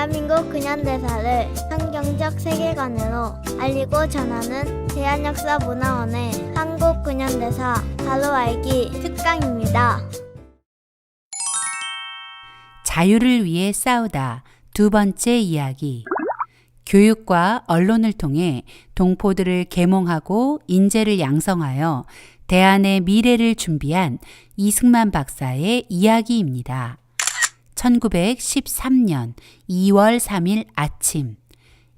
대한민국 근현대사를 성경적 세계관으로 알리고 전하는 대한역사문화원의 한국 근현대사 바로 알기 특강입니다. 자유를 위해 싸우다 두 번째 이야기. 교육과 언론을 통해 동포들을 계몽하고 인재를 양성하여 대한의 미래를 준비한 이승만 박사의 이야기입니다. 1913년 2월 3일 아침,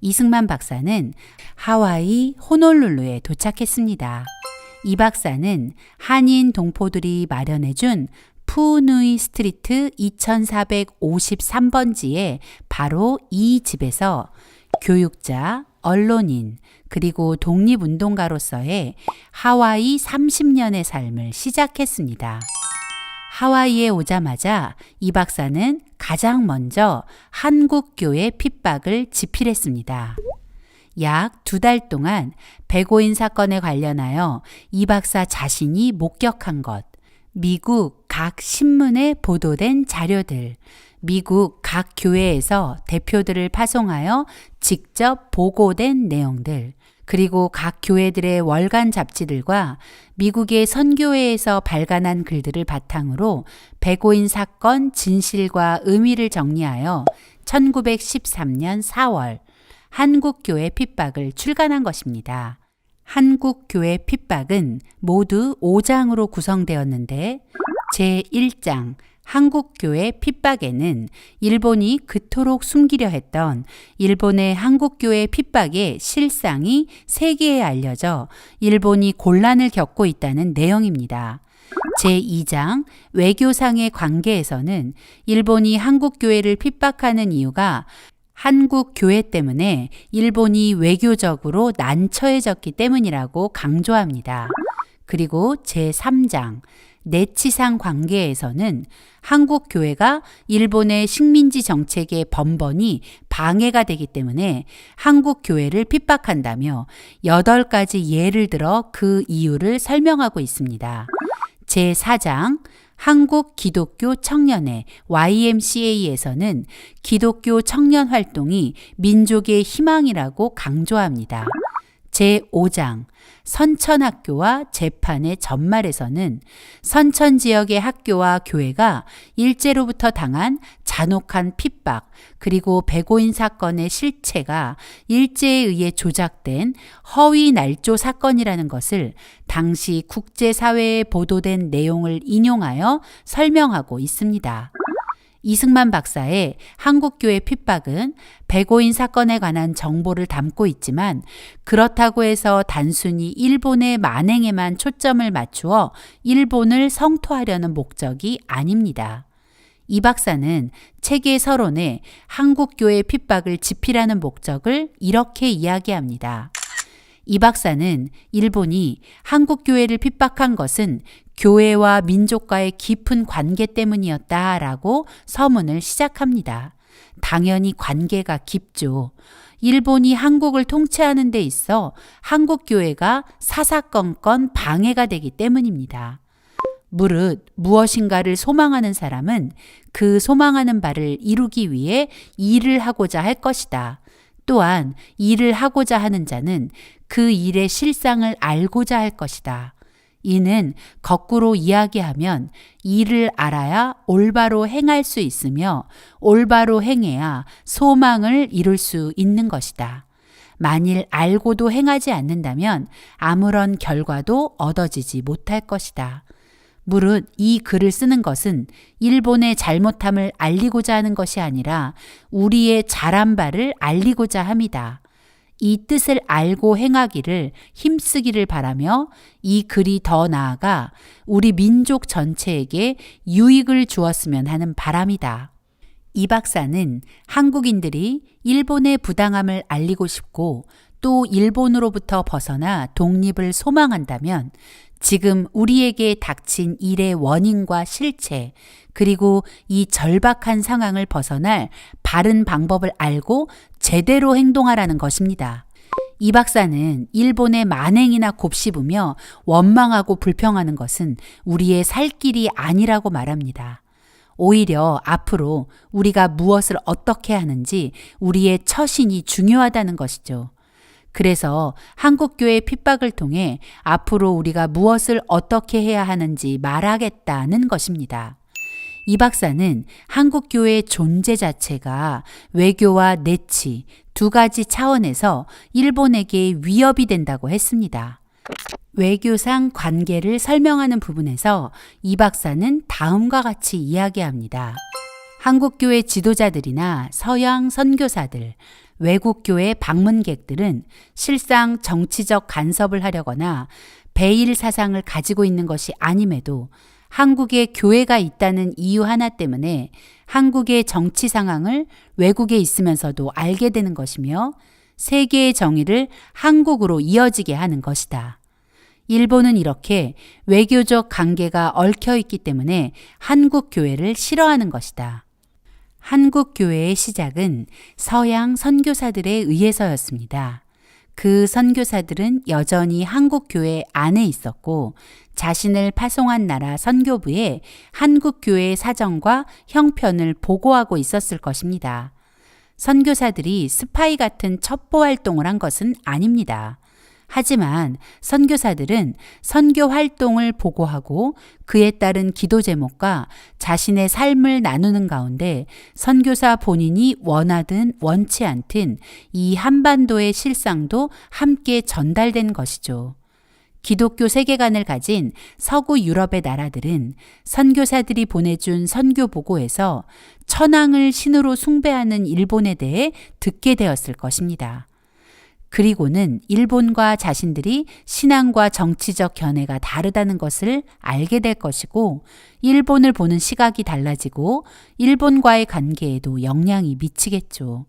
이승만 박사는 하와이 호놀룰루에 도착했습니다. 이 박사는 한인 동포들이 마련해준 푸누이 스트리트 2453번지에 바로 이 집에서 교육자, 언론인, 그리고 독립운동가로서의 하와이 30년의 삶을 시작했습니다. 하와이에 오자마자 이 박사는 가장 먼저 한국교회 핍박을 지필했습니다. 약 2달 동안 백오인 사건에 관련하여 이 박사 자신이 목격한 것, 미국 각 신문에 보도된 자료들, 미국 각 교회에서 대표들을 파송하여 직접 보고된 내용들, 그리고 각 교회들의 월간 잡지들과 미국의 선교회에서 발간한 글들을 바탕으로 백오인 사건 진실과 의미를 정리하여 1913년 4월 한국교회 핍박을 출간한 것입니다. 한국교회 핍박은 모두 5장으로 구성되었는데 제1장 한국교회 핍박에는 일본이 그토록 숨기려 했던 일본의 한국교회 핍박의 실상이 세계에 알려져 일본이 곤란을 겪고 있다는 내용입니다. 제2장 외교상의 관계에서는 일본이 한국교회를 핍박하는 이유가 한국교회 때문에 일본이 외교적으로 난처해졌기 때문이라고 강조합니다. 그리고 제3장 내치상 관계에서는 한국교회가 일본의 식민지 정책의 번번이 방해가 되기 때문에 한국교회를 핍박한다며 8가지 예를 들어 그 이유를 설명하고 있습니다. 제4장 한국 기독교 청년회 YMCA에서는 기독교 청년 활동이 민족의 희망이라고 강조합니다. 제5장 선천학교와 재판의 전말에서는 선천 지역의 학교와 교회가 일제로부터 당한 잔혹한 핍박, 그리고 백오인 사건의 실체가 일제에 의해 조작된 허위 날조 사건이라는 것을 당시 국제사회에 보도된 내용을 인용하여 설명하고 있습니다. 이승만 박사의 한국교회 핍박은 백오인 사건에 관한 정보를 담고 있지만 그렇다고 해서 단순히 일본의 만행에만 초점을 맞추어 일본을 성토하려는 목적이 아닙니다. 이 박사는 책의 서론에 한국교회 핍박을 지필하는 목적을 이렇게 이야기합니다. 이 박사는 일본이 한국교회를 핍박한 것은 교회와 민족과의 깊은 관계 때문이었다라고 서문을 시작합니다. 당연히 관계가 깊죠. 일본이 한국을 통치하는 데 있어 한국교회가 사사건건 방해가 되기 때문입니다. 무릇 무엇인가를 소망하는 사람은 그 소망하는 바를 이루기 위해 일을 하고자 할 것이다. 또한 일을 하고자 하는 자는 그 일의 실상을 알고자 할 것이다. 이는 거꾸로 이야기하면 일을 알아야 올바로 행할 수 있으며 올바로 행해야 소망을 이룰 수 있는 것이다. 만일 알고도 행하지 않는다면 아무런 결과도 얻어지지 못할 것이다. 무릇 이 글을 쓰는 것은 일본의 잘못함을 알리고자 하는 것이 아니라 우리의 잘한 바를 알리고자 함이다. 이 뜻을 알고 행하기를 힘쓰기를 바라며 이 글이 더 나아가 우리 민족 전체에게 유익을 주었으면 하는 바람이다. 이 박사는 한국인들이 일본의 부당함을 알리고 싶고 또 일본으로부터 벗어나 독립을 소망한다면 지금 우리에게 닥친 일의 원인과 실체, 그리고 이 절박한 상황을 벗어날 바른 방법을 알고 제대로 행동하라는 것입니다. 이 박사는 일본의 만행이나 곱씹으며 원망하고 불평하는 것은 우리의 살 길이 아니라고 말합니다. 오히려 앞으로 우리가 무엇을 어떻게 하는지 우리의 처신이 중요하다는 것이죠. 그래서 한국교회 핍박을 통해 앞으로 우리가 무엇을 어떻게 해야 하는지 말하겠다는 것입니다. 이 박사는 한국교회의 존재 자체가 외교와 내치 두 가지 차원에서 일본에게 위협이 된다고 했습니다. 외교상 관계를 설명하는 부분에서 이 박사는 다음과 같이 이야기합니다. 한국교회 지도자들이나 서양 선교사들, 외국교회 방문객들은 실상 정치적 간섭을 하려거나 배일 사상을 가지고 있는 것이 아님에도 한국에 교회가 있다는 이유 하나 때문에 한국의 정치 상황을 외국에 있으면서도 알게 되는 것이며 세계의 정의를 한국으로 이어지게 하는 것이다. 일본은 이렇게 외교적 관계가 얽혀 있기 때문에 한국 교회를 싫어하는 것이다. 한국 교회의 시작은 서양 선교사들에 의해서였습니다. 그 선교사들은 여전히 한국 교회 안에 있었고 자신을 파송한 나라 선교부에 한국 교회의 사정과 형편을 보고하고 있었을 것입니다. 선교사들이 스파이 같은 첩보 활동을 한 것은 아닙니다. 하지만 선교사들은 선교 활동을 보고하고 그에 따른 기도 제목과 자신의 삶을 나누는 가운데 선교사 본인이 원하든 원치 않든 이 한반도의 실상도 함께 전달된 것이죠. 기독교 세계관을 가진 서구 유럽의 나라들은 선교사들이 보내준 선교 보고에서 천황을 신으로 숭배하는 일본에 대해 듣게 되었을 것입니다. 그리고는 일본과 자신들이 신앙과 정치적 견해가 다르다는 것을 알게 될 것이고 일본을 보는 시각이 달라지고 일본과의 관계에도 영향이 미치겠죠.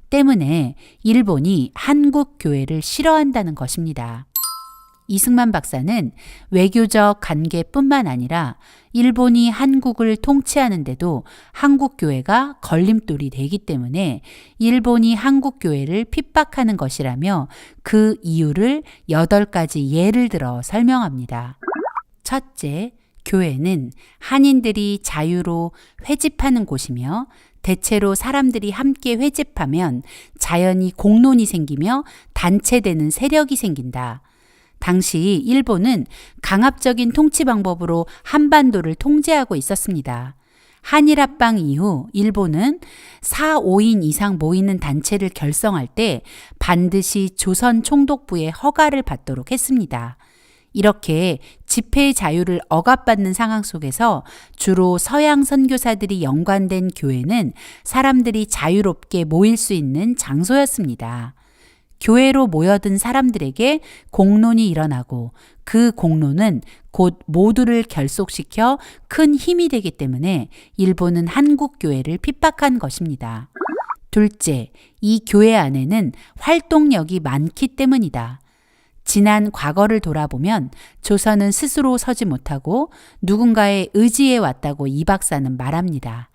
때문에 일본이 한국 교회를 싫어한다는 것입니다. 이승만 박사는 외교적 관계뿐만 아니라 일본이 한국을 통치하는데도 한국 교회가 걸림돌이 되기 때문에 일본이 한국 교회를 핍박하는 것이라며 그 이유를 8가지 예를 들어 설명합니다. 첫째, 교회는 한인들이 자유로 회집하는 곳이며 대체로 사람들이 함께 회집하면 자연히 공론이 생기며 단체되는 세력이 생긴다. 당시 일본은 강압적인 통치 방법으로 한반도를 통제하고 있었습니다. 한일합방 이후 일본은 4, 5인 이상 모이는 단체를 결성할 때 반드시 조선 총독부의 허가를 받도록 했습니다. 이렇게 집회의 자유를 억압받는 상황 속에서 주로 서양 선교사들이 연관된 교회는 사람들이 자유롭게 모일 수 있는 장소였습니다. 교회로 모여든 사람들에게 공론이 일어나고 그 공론은 곧 모두를 결속시켜 큰 힘이 되기 때문에 일본은 한국 교회를 핍박한 것입니다. 둘째, 이 교회 안에는 활동력이 많기 때문이다. 지난 과거를 돌아보면 조선은 스스로 서지 못하고 누군가에 의지해 왔다고 이 박사는 말합니다.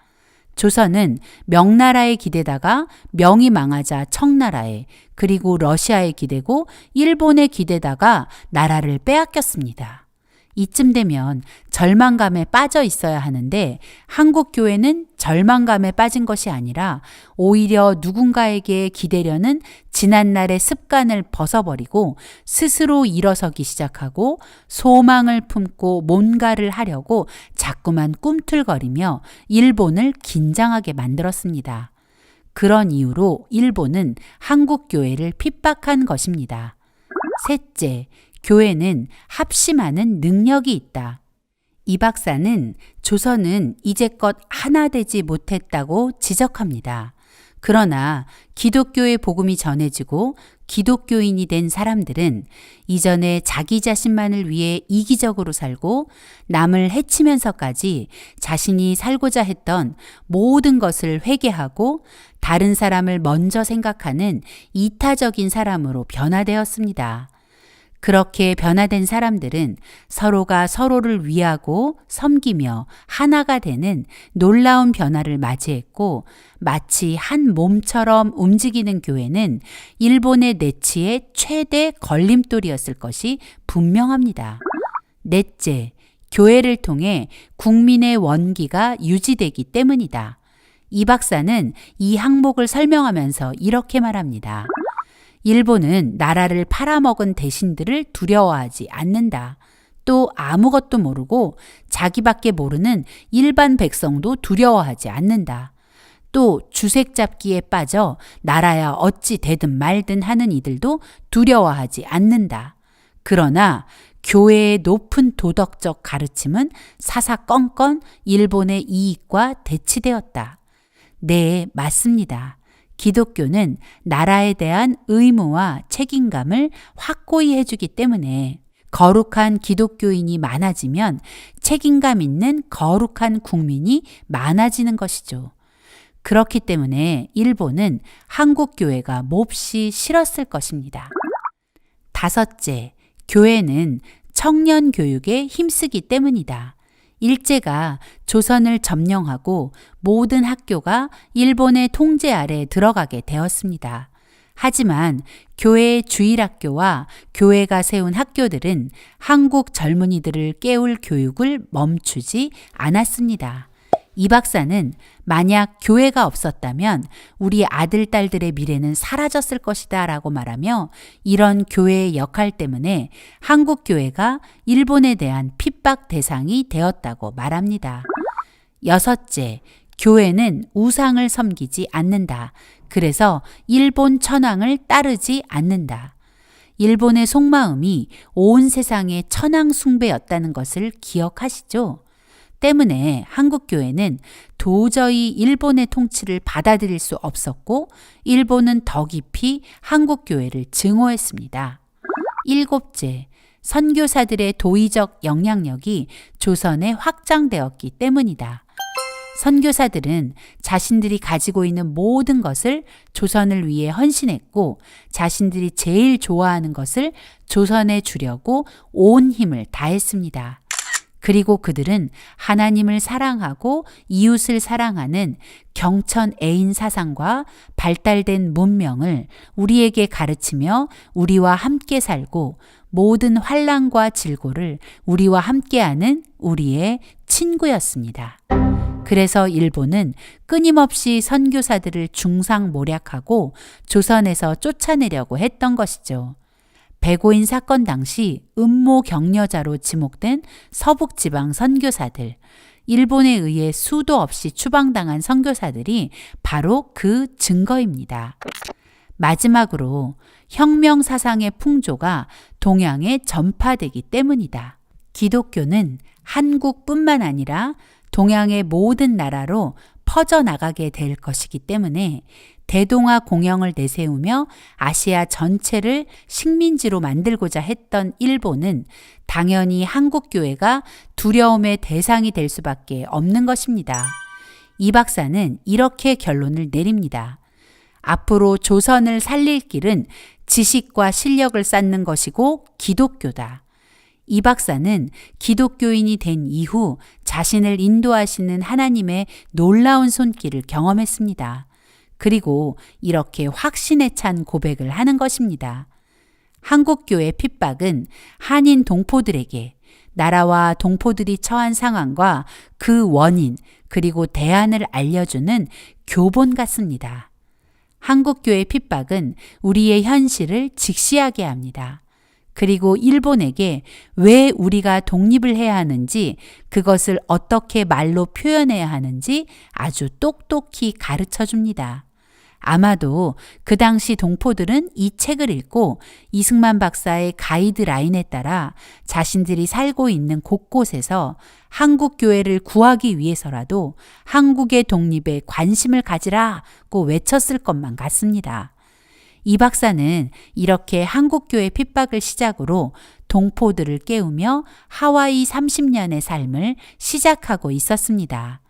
조선은 명나라에 기대다가 명이 망하자 청나라에 그리고 러시아에 기대고 일본에 기대다가 나라를 빼앗겼습니다. 이쯤 되면 절망감에 빠져 있어야 하는데 한국 교회는 절망감에 빠진 것이 아니라 오히려 누군가에게 기대려는 지난날의 습관을 벗어버리고 스스로 일어서기 시작하고 소망을 품고 뭔가를 하려고 자꾸만 꿈틀거리며 일본을 긴장하게 만들었습니다. 그런 이유로 일본은 한국 교회를 핍박한 것입니다. 셋째, 교회는 합심하는 능력이 있다. 이 박사는 조선은 이제껏 하나 되지 못했다고 지적합니다. 그러나 기독교의 복음이 전해지고 기독교인이 된 사람들은 이전에 자기 자신만을 위해 이기적으로 살고 남을 해치면서까지 자신이 살고자 했던 모든 것을 회개하고 다른 사람을 먼저 생각하는 이타적인 사람으로 변화되었습니다. 그렇게 변화된 사람들은 서로가 서로를 위하고 섬기며 하나가 되는 놀라운 변화를 맞이했고 마치 한 몸처럼 움직이는 교회는 일본의 내치의 최대 걸림돌이었을 것이 분명합니다. 넷째, 교회를 통해 국민의 원기가 유지되기 때문이다. 이 박사는 이 항목을 설명하면서 이렇게 말합니다. 일본은 나라를 팔아먹은 대신들을 두려워하지 않는다. 또 아무것도 모르고 자기밖에 모르는 일반 백성도 두려워하지 않는다. 또 주색 잡기에 빠져 나라야 어찌 되든 말든 하는 이들도 두려워하지 않는다. 그러나 교회의 높은 도덕적 가르침은 사사건건 일본의 이익과 대치되었다. 네, 맞습니다. 기독교는 나라에 대한 의무와 책임감을 확고히 해주기 때문에 거룩한 기독교인이 많아지면 책임감 있는 거룩한 국민이 많아지는 것이죠. 그렇기 때문에 일본은 한국 교회가 몹시 싫었을 것입니다. 다섯째, 교회는 청년 교육에 힘쓰기 때문이다. 일제가 조선을 점령하고 모든 학교가 일본의 통제 아래 들어가게 되었습니다. 하지만 교회의 주일학교와 교회가 세운 학교들은 한국 젊은이들을 깨울 교육을 멈추지 않았습니다. 이 박사는 만약 교회가 없었다면 우리 아들, 딸들의 미래는 사라졌을 것이다 라고 말하며 이런 교회의 역할 때문에 한국 교회가 일본에 대한 핍박 대상이 되었다고 말합니다. 여섯째, 교회는 우상을 섬기지 않는다. 그래서 일본 천황을 따르지 않는다. 일본의 속마음이 온 세상의 천황 숭배였다는 것을 기억하시죠? 때문에 한국교회는 도저히 일본의 통치를 받아들일 수 없었고 일본은 더 깊이 한국교회를 증오했습니다. 일곱째, 선교사들의 도의적 영향력이 조선에 확장되었기 때문이다. 선교사들은 자신들이 가지고 있는 모든 것을 조선을 위해 헌신했고 자신들이 제일 좋아하는 것을 조선에 주려고 온 힘을 다했습니다. 그리고 그들은 하나님을 사랑하고 이웃을 사랑하는 경천 애인 사상과 발달된 문명을 우리에게 가르치며 우리와 함께 살고 모든 환난과 질고를 우리와 함께하는 우리의 친구였습니다. 그래서 일본은 끊임없이 선교사들을 중상모략하고 조선에서 쫓아내려고 했던 것이죠. 백오인 사건 당시 음모 격려자로 지목된 서북지방 선교사들, 일본에 의해 수도 없이 추방당한 선교사들이 바로 그 증거입니다. 마지막으로 혁명 사상의 풍조가 동양에 전파되기 때문이다. 기독교는 한국뿐만 아니라 동양의 모든 나라로 퍼져나가게 될 것이기 때문에 대동아 공영을 내세우며 아시아 전체를 식민지로 만들고자 했던 일본은 당연히 한국교회가 두려움의 대상이 될 수밖에 없는 것입니다. 이 박사는 이렇게 결론을 내립니다. 앞으로 조선을 살릴 길은 지식과 실력을 쌓는 것이고 기독교다. 이 박사는 기독교인이 된 이후 자신을 인도하시는 하나님의 놀라운 손길을 경험했습니다. 그리고 이렇게 확신에 찬 고백을 하는 것입니다. 한국교회 핍박은 한인 동포들에게 나라와 동포들이 처한 상황과 그 원인 그리고 대안을 알려주는 교본 같습니다. 한국교회 핍박은 우리의 현실을 직시하게 합니다. 그리고 일본에게 왜 우리가 독립을 해야 하는지 그것을 어떻게 말로 표현해야 하는지 아주 똑똑히 가르쳐 줍니다. 아마도 그 당시 동포들은 이 책을 읽고 이승만 박사의 가이드라인에 따라 자신들이 살고 있는 곳곳에서 한국 교회를 구하기 위해서라도 한국의 독립에 관심을 가지라고 외쳤을 것만 같습니다. 이 박사는 이렇게 한국교회 핍박을 시작으로 동포들을 깨우며 하와이 30년의 삶을 시작하고 있었습니다.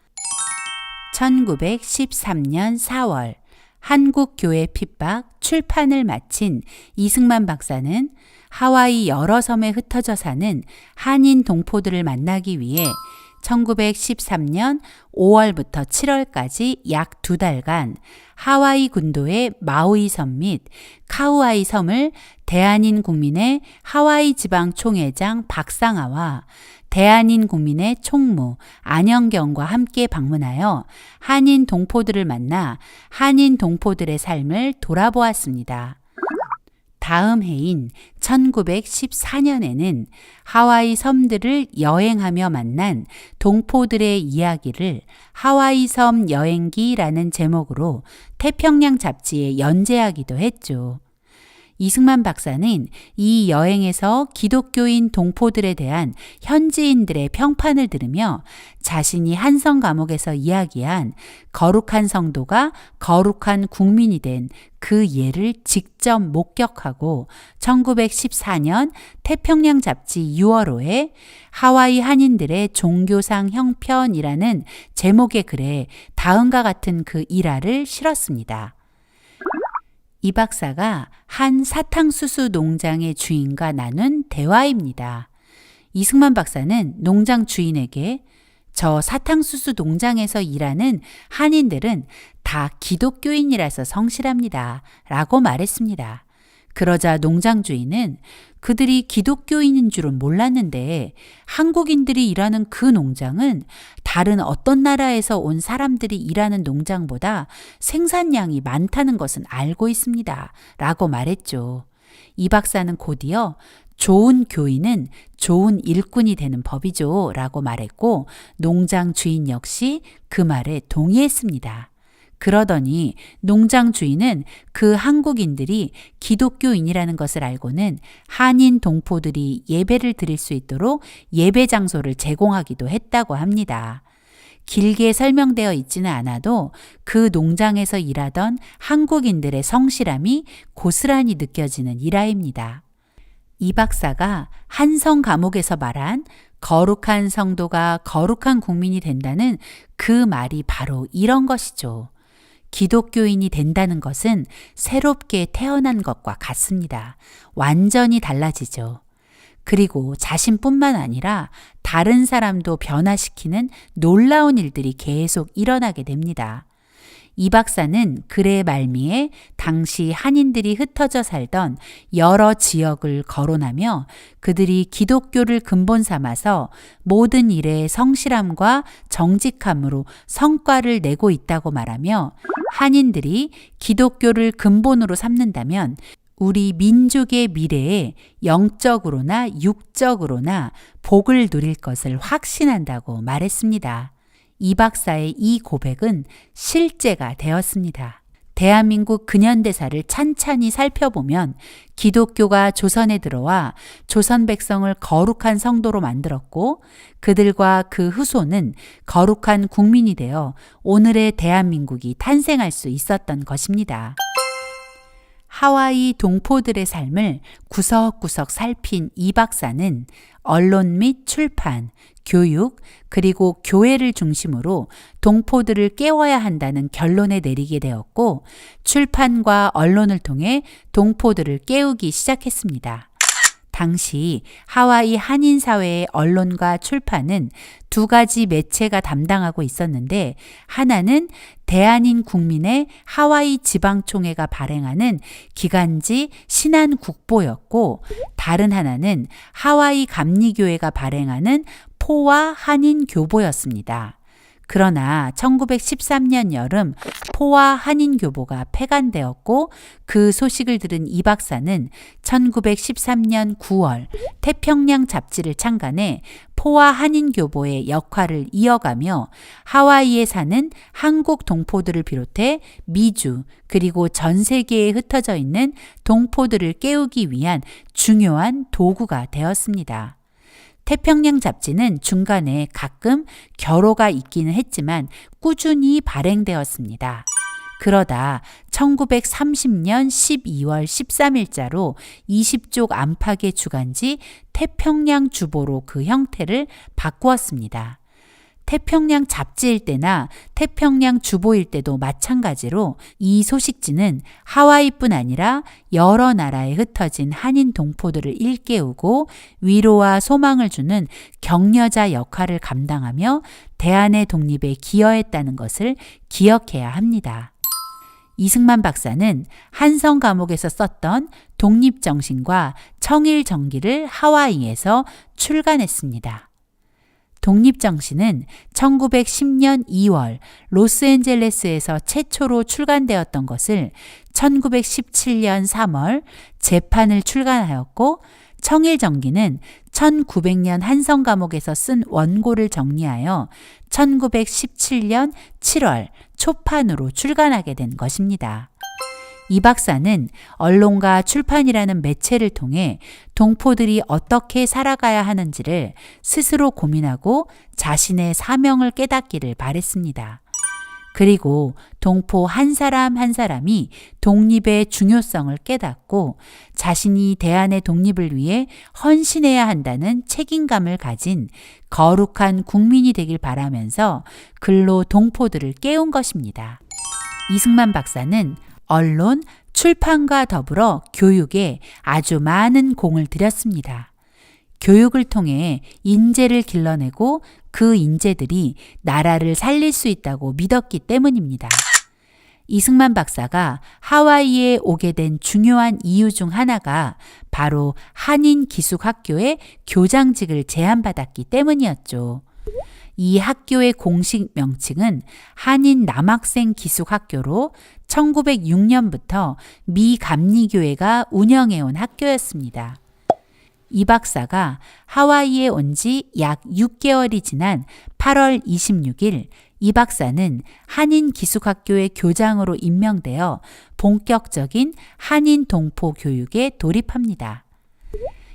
1913년 4월 한국교회 핍박 출판을 마친 이승만 박사는 하와이 여러 섬에 흩어져 사는 한인 동포들을 만나기 위해 1913년 5월부터 7월까지 약 2달간 하와이 군도의 마우이 섬 및 카우아이 섬을 대한인 국민의 하와이 지방 총회장 박상아와 대한인 국민의 총무 안영경과 함께 방문하여 한인 동포들을 만나 한인 동포들의 삶을 돌아보았습니다. 다음 해인 1914년에는 하와이 섬들을 여행하며 만난 동포들의 이야기를 하와이 섬 여행기라는 제목으로 태평양 잡지에 연재하기도 했죠. 이승만 박사는 이 여행에서 기독교인 동포들에 대한 현지인들의 평판을 들으며 자신이 한성 감옥에서 이야기한 거룩한 성도가 거룩한 국민이 된 그 예를 직접 목격하고 1914년 태평양 잡지 6월호에 하와이 한인들의 종교상 형편이라는 제목의 글에 다음과 같은 그 일화를 실었습니다. 이 박사가 한 사탕수수 농장의 주인과 나눈 대화입니다. 이승만 박사는 농장 주인에게 저 사탕수수 농장에서 일하는 한인들은 다 기독교인이라서 성실합니다. 라고 말했습니다. 그러자 농장 주인은 그들이 기독교인인 줄은 몰랐는데 한국인들이 일하는 그 농장은 다른 어떤 나라에서 온 사람들이 일하는 농장보다 생산량이 많다는 것은 알고 있습니다. 라고 말했죠. 이 박사는 곧이어 좋은 교인은 좋은 일꾼이 되는 법이죠. 라고 말했고 농장 주인 역시 그 말에 동의했습니다. 그러더니 농장 주인은 그 한국인들이 기독교인이라는 것을 알고는 한인 동포들이 예배를 드릴 수 있도록 예배 장소를 제공하기도 했다고 합니다. 길게 설명되어 있지는 않아도 그 농장에서 일하던 한국인들의 성실함이 고스란히 느껴지는 일화입니다. 이 박사가 한성 감옥에서 말한 거룩한 성도가 거룩한 국민이 된다는 그 말이 바로 이런 것이죠. 기독교인이 된다는 것은 새롭게 태어난 것과 같습니다. 완전히 달라지죠. 그리고 자신뿐만 아니라 다른 사람도 변화시키는 놀라운 일들이 계속 일어나게 됩니다. 이 박사는 글의 말미에 당시 한인들이 흩어져 살던 여러 지역을 거론하며 그들이 기독교를 근본 삼아서 모든 일에 성실함과 정직함으로 성과를 내고 있다고 말하며 한인들이 기독교를 근본으로 삼는다면 우리 민족의 미래에 영적으로나 육적으로나 복을 누릴 것을 확신한다고 말했습니다. 이 박사의 이 고백은 실제가 되었습니다. 대한민국 근현대사를 찬찬히 살펴보면 기독교가 조선에 들어와 조선 백성을 거룩한 성도로 만들었고 그들과 그 후손은 거룩한 국민이 되어 오늘의 대한민국이 탄생할 수 있었던 것입니다. 하와이 동포들의 삶을 구석구석 살핀 이 박사는 언론 및 출판, 교육, 그리고 교회를 중심으로 동포들을 깨워야 한다는 결론에 내리게 되었고 출판과 언론을 통해 동포들을 깨우기 시작했습니다. 당시 하와이 한인사회의 언론과 출판은 두 가지 매체가 담당하고 있었는데 하나는 대한인 국민의 하와이 지방총회가 발행하는 기간지 신한국보였고 다른 하나는 하와이 감리교회가 발행하는 포와 한인교보였습니다. 그러나 1913년 여름 포와 한인교보가 폐간되었고 그 소식을 들은 이 박사는 1913년 9월 태평양 잡지를 창간해 포와 한인교보의 역할을 이어가며 하와이에 사는 한국 동포들을 비롯해 미주 그리고 전 세계에 흩어져 있는 동포들을 깨우기 위한 중요한 도구가 되었습니다. 태평양 잡지는 중간에 가끔 결호가 있기는 했지만 꾸준히 발행되었습니다. 그러다 1930년 12월 13일자로 20쪽 안팎의 주간지 태평양 주보로 그 형태를 바꾸었습니다. 태평양 잡지일 때나 태평양 주보일 때도 마찬가지로 이 소식지는 하와이뿐 아니라 여러 나라에 흩어진 한인 동포들을 일깨우고 위로와 소망을 주는 격려자 역할을 감당하며 대한의 독립에 기여했다는 것을 기억해야 합니다. 이승만 박사는 한성 감옥에서 썼던 독립정신과 청일정기를 하와이에서 출간했습니다. 독립정신은 1910년 2월 로스앤젤레스에서 최초로 출간되었던 것을 1917년 3월 재판을 출간하였고, 청일정기는 1900년 한성 감옥에서 쓴 원고를 정리하여 1917년 7월 초판으로 출간하게 된 것입니다. 이 박사는 언론과 출판이라는 매체를 통해 동포들이 어떻게 살아가야 하는지를 스스로 고민하고 자신의 사명을 깨닫기를 바랬습니다. 그리고 동포 한 사람 한 사람이 독립의 중요성을 깨닫고 자신이 대한의 독립을 위해 헌신해야 한다는 책임감을 가진 거룩한 국민이 되길 바라면서 글로 동포들을 깨운 것입니다. 이승만 박사는 언론, 출판과 더불어 교육에 아주 많은 공을 들였습니다. 교육을 통해 인재를 길러내고 그 인재들이 나라를 살릴 수 있다고 믿었기 때문입니다. 이승만 박사가 하와이에 오게 된 중요한 이유 중 하나가 바로 한인기숙학교의 교장직을 제안받았기 때문이었죠. 이 학교의 공식 명칭은 한인 남학생 기숙학교로 1906년부터 미 감리교회가 운영해온 학교였습니다. 이 박사가 하와이에 온 지 약 6개월이 지난 8월 26일 이 박사는 한인 기숙학교의 교장으로 임명되어 본격적인 한인 동포 교육에 돌입합니다.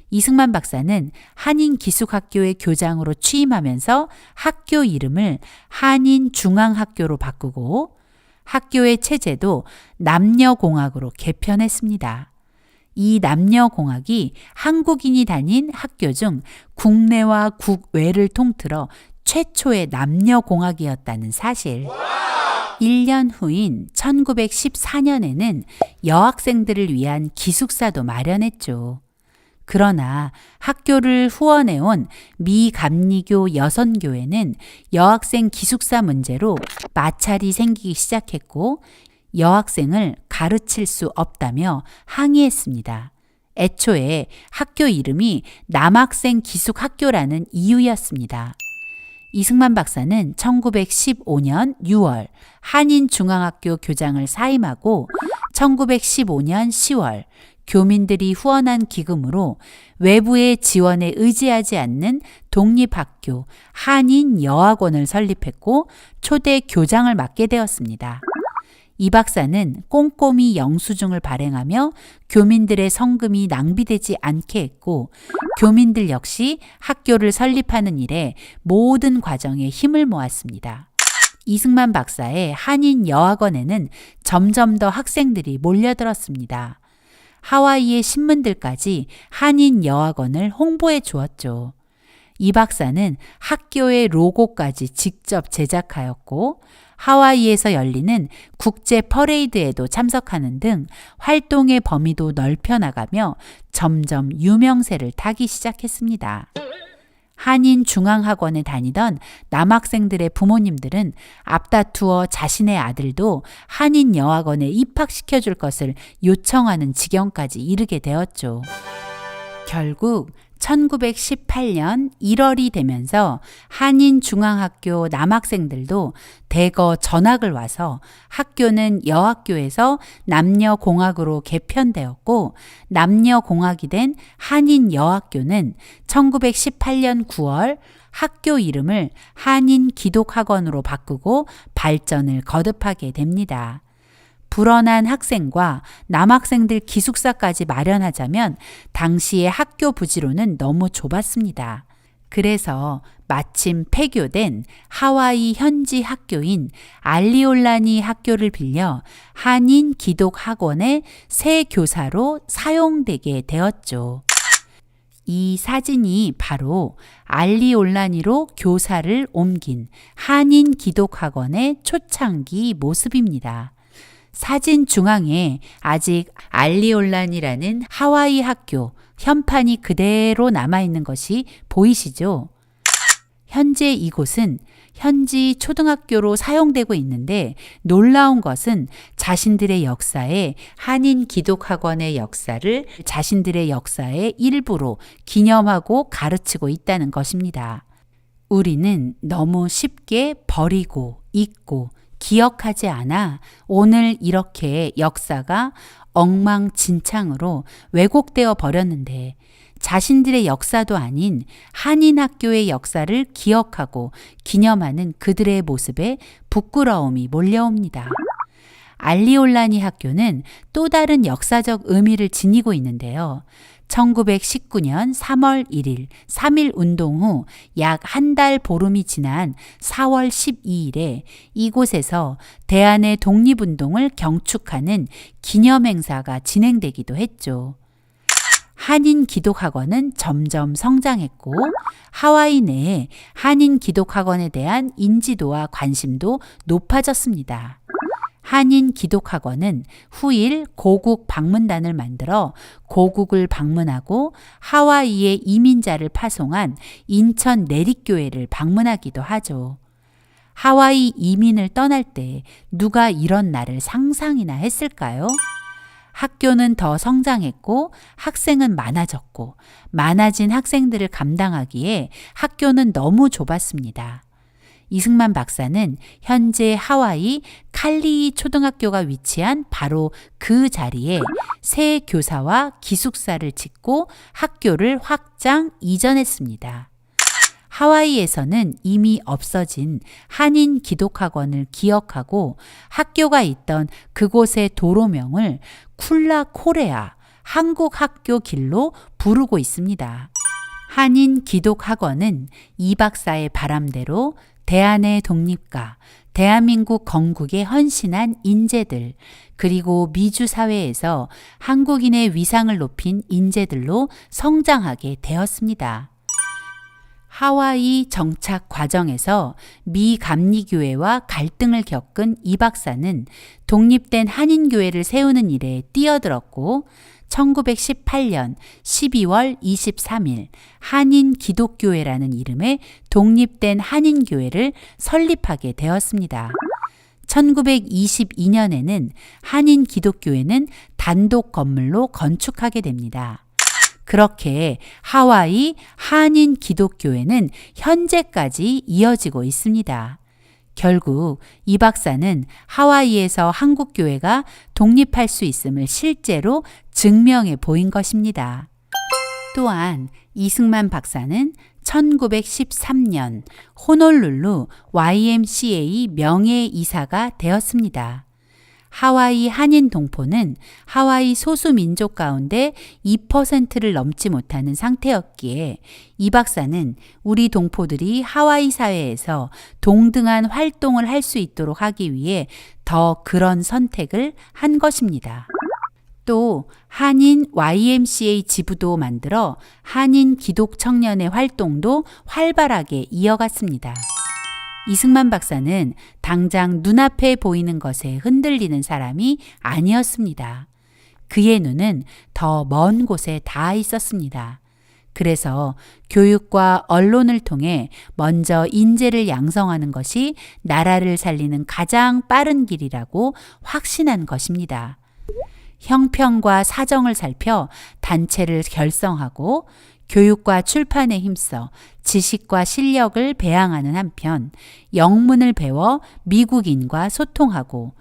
이승만 박사는 한인 기숙학교의 교장으로 취임하면서 학교 이름을 한인중앙학교로 바꾸고 학교의 체제도 남녀공학으로 개편했습니다. 이 남녀공학이 한국인이 다닌 학교 중 국내와 국외를 통틀어 최초의 남녀공학이었다는 사실. 1년 후인 1914년에는 여학생들을 위한 기숙사도 마련했죠. 그러나 학교를 후원해온 미 감리교 여선교회는 여학생 기숙사 문제로 마찰이 생기기 시작했고 여학생을 가르칠 수 없다며 항의했습니다. 애초에 학교 이름이 남학생 기숙학교라는 이유였습니다. 이승만 박사는 1915년 6월 한인중앙학교 교장을 사임하고 1915년 10월 교민들이 후원한 기금으로 외부의 지원에 의지하지 않는 독립학교 한인여학원을 설립했고 초대 교장을 맡게 되었습니다. 이 박사는 꼼꼼히 영수증을 발행하며 교민들의 성금이 낭비되지 않게 했고 교민들 역시 학교를 설립하는 일에 모든 과정에 힘을 모았습니다. 이승만 박사의 한인여학원에는 점점 더 학생들이 몰려들었습니다. 하와이의 신문들까지 한인여학원을 홍보해 주었죠. 이 박사는 학교의 로고까지 직접 제작하였고 하와이에서 열리는 국제 퍼레이드에도 참석하는 등 활동의 범위도 넓혀나가며 점점 유명세를 타기 시작했습니다. 한인중앙학원에 다니던 남학생들의 부모님들은 앞다투어 자신의 아들도 한인여학원에 입학시켜줄 것을 요청하는 지경까지 이르게 되었죠. 결국 1918년 1월이 되면서 한인중앙학교 남학생들도 대거 전학을 와서 학교는 여학교에서 남녀공학으로 개편되었고 남녀공학이 된 한인여학교는 1918년 9월 학교 이름을 한인기독학원으로 바꾸고 발전을 거듭하게 됩니다. 불어난 학생과 남학생들 기숙사까지 마련하자면 당시의 학교 부지로는 너무 좁았습니다. 그래서 마침 폐교된 하와이 현지 학교인 알리올라니 학교를 빌려 한인 기독학원의 새 교사로 사용되게 되었죠. 이 사진이 바로 알리올라니로 교사를 옮긴 한인 기독학원의 초창기 모습입니다. 사진 중앙에 아직 알리올란이라는 하와이 학교 현판이 그대로 남아있는 것이 보이시죠? 현재 이곳은 현지 초등학교로 사용되고 있는데 놀라운 것은 자신들의 역사에 한인 기독학원의 역사를 자신들의 역사의 일부로 기념하고 가르치고 있다는 것입니다. 우리는 너무 쉽게 버리고 잊고 기억하지 않아 오늘 이렇게 역사가 엉망진창으로 왜곡되어 버렸는데 자신들의 역사도 아닌 한인 학교의 역사를 기억하고 기념하는 그들의 모습에 부끄러움이 몰려옵니다. 알리올라니 학교는 또 다른 역사적 의미를 지니고 있는데요. 1919년 3월 1일 3.1 운동 후 약 한 달 보름이 지난 4월 12일에 이곳에서 대한의 독립운동을 경축하는 기념행사가 진행되기도 했죠. 한인 기독학원은 점점 성장했고 하와이 내에 한인 기독학원에 대한 인지도와 관심도 높아졌습니다. 한인 기독학원은 후일 고국 방문단을 만들어 고국을 방문하고 하와이에 이민자를 파송한 인천 내립교회를 방문하기도 하죠. 하와이 이민을 떠날 때 누가 이런 날을 상상이나 했을까요? 학교는 더 성장했고 학생은 많아졌고 많아진 학생들을 감당하기에 학교는 너무 좁았습니다. 이승만 박사는 현재 하와이 칼리이 초등학교가 위치한 바로 그 자리에 새 교사와 기숙사를 짓고 학교를 확장 이전했습니다. 하와이에서는 이미 없어진 한인 기독학원을 기억하고 학교가 있던 그곳의 도로명을 쿨라코레아 한국학교 길로 부르고 있습니다. 한인 기독학원은 이 박사의 바람대로 대한의 독립과 대한민국 건국에 헌신한 인재들, 그리고 미주 사회에서 한국인의 위상을 높인 인재들로 성장하게 되었습니다. 하와이 정착 과정에서 미 감리교회와 갈등을 겪은 이 박사는 독립된 한인교회를 세우는 일에 뛰어들었고 1918년 12월 23일 한인 기독교회라는 이름의 독립된 한인교회를 설립하게 되었습니다. 1922년에는 한인 기독교회는 단독 건물로 건축하게 됩니다. 그렇게 하와이 한인 기독교회는 현재까지 이어지고 있습니다. 결국 이 박사는 하와이에서 한국교회가 독립할 수 있음을 실제로 증명해 보인 것입니다. 또한 이승만 박사는 1913년 호놀룰루 YMCA 명예이사가 되었습니다. 하와이 한인 동포는 하와이 소수민족 가운데 2%를 넘지 못하는 상태였기에 이 박사는 우리 동포들이 하와이 사회에서 동등한 활동을 할 수 있도록 하기 위해 더 그런 선택을 한 것입니다. 또 한인 YMCA 지부도 만들어 한인 기독 청년의 활동도 활발하게 이어갔습니다. 이승만 박사는 당장 눈앞에 보이는 것에 흔들리는 사람이 아니었습니다. 그의 눈은 더 먼 곳에 닿아 있었습니다. 그래서 교육과 언론을 통해 먼저 인재를 양성하는 것이 나라를 살리는 가장 빠른 길이라고 확신한 것입니다. 형편과 사정을 살펴 단체를 결성하고 교육과 출판에 힘써 지식과 실력을 배양하는 한편 영문을 배워 미국인과 소통하고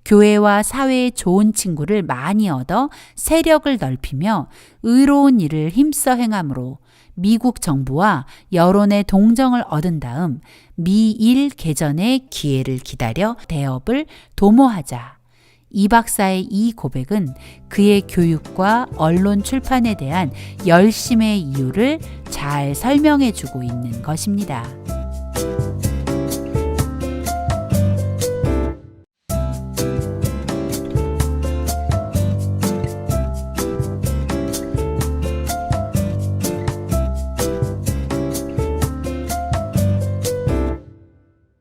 교회와 사회의 좋은 친구를 많이 얻어 세력을 넓히며 의로운 일을 힘써 행함으로 미국 정부와 여론의 동정을 얻은 다음 미일 개전의 기회를 기다려 대업을 도모하자. 이 박사의 이 고백은 그의 교육과 언론 출판에 대한 열심의 이유를 잘 설명해 주고 있는 것입니다.